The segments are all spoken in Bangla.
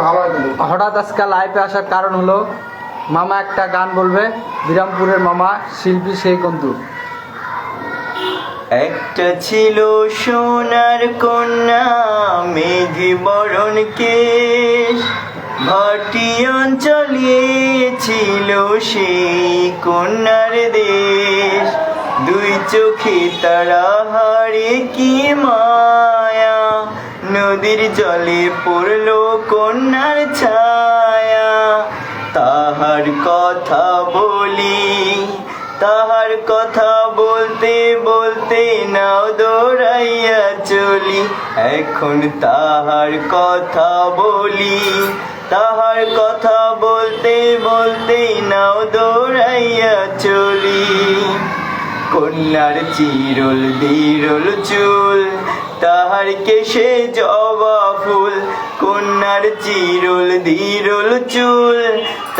ভালো হয় কিন্তু। হঠাৎ আজকে লাইভে আসার কারণ হলো মামা একটা গান বলবে, বিরামপুরের মামা শিল্পী সেই কন্তু। একটা ছিল সোনার কন্যা মেঘে বরণ কেশ, ভাটি অঞ্চলে ছিল সেই কন্যার দেশ। দুই চোখে তারা হারে কি মায়া, নদীর জলে পড়লো কন্যার ছায়া। তাহার কথা বলি, তাহার কথা বলতে বলতে নাও দৌড়াইয়া চলি। এখন তাহার কথা বলি, তাহার কথা বলতে বলতে নাও দৌড়াইয়া চলি। কন্যার চিরল বিরল চুল, তাহার কেশে জবা ফুল। কন্যার চিরল বিরল চুল,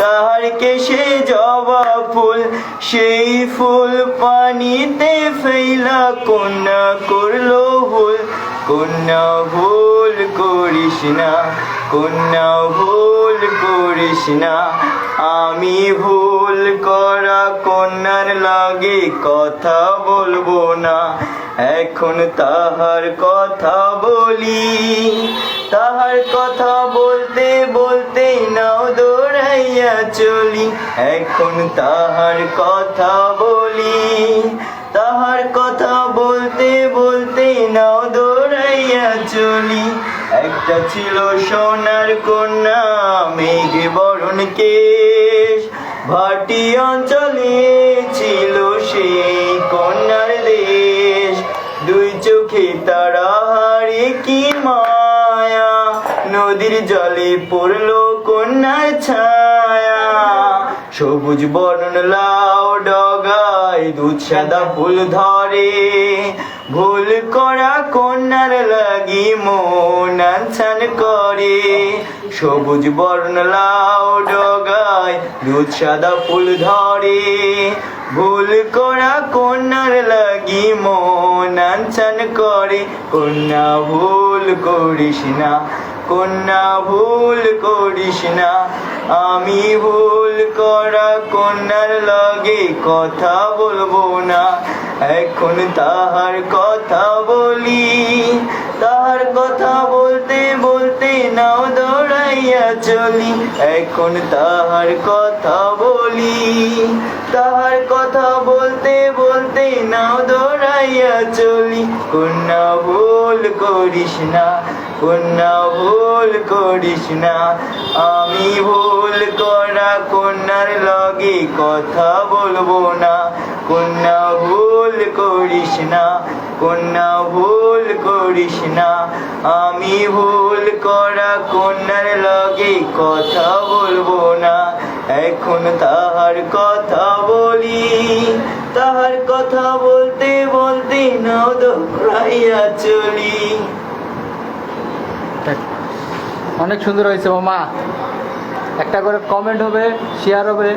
তাহার কেশে জবা ফুল। সেই ফুল পানিতে ফেলা কন্যা করলো ভুল। কন্যা ভুল করিস না, কন্যা ভুল করিস না। আমি ভুল করা কন্যার লাগে কথা বলবো না। এখন তাহার কথা বলি, তাহার কথা বলতে বলতে নাও দৌড়াইয়া চলি। এখন তাহার কথা বলি, তাহার কথা বলতে বলতে নাও দৌড়াইয়া চলি। একটা ছিল সোনার কন্যা মেঘে বরণ কেশ, ভাটি অঞ্চলে ছিল সেই কন্যার দেশ। দুই চোখে তারা হারে কি মায়া, নদীর জলে পড়লো কন্যার ছায়া। সবুজ বর্ণ লাউ ডগায় দুধ সাদা ফুল ধরে, ভুল করা কন্যার লাগি মন আনছান করে। সবুজ বর্ণ লাউ ডগায় দুধ সাদা ফুল ধরে, ভুল করা কন্যার লাগি মন আনছান করে। কন্যা ভুল করিস না, কন্যা ভুল করিস না। আমি ভুল করা কন্যার লাগে কথা বলবো না। এখন তাহার কথা বলি, তাহার কথা বলতে বলতে নাও দৌড়াইয়া চলি। এখন তাহার কথা বলি, তাহার কথা বলতে বলতে নাও দৌড়াইয়া চলি। কন্যা ভুল করিস না, কন্যা ভুল করিস না। আমি ভুল করা কন্যার লাগে কথা বলবো না। কন্যা ভুল করিস না, কন্যা ভুল করিস না। আমি ভুল করা কন্যার লাগে কথা বলবো না। এখন তাহার কথা বলি, তাহার কথা বলতে বলতে নাও দৌড়াইয়া চলি। অনেক সুন্দর হয়েছে মামা। একটা করে কমেন্ট হবে, শেয়ার হবে।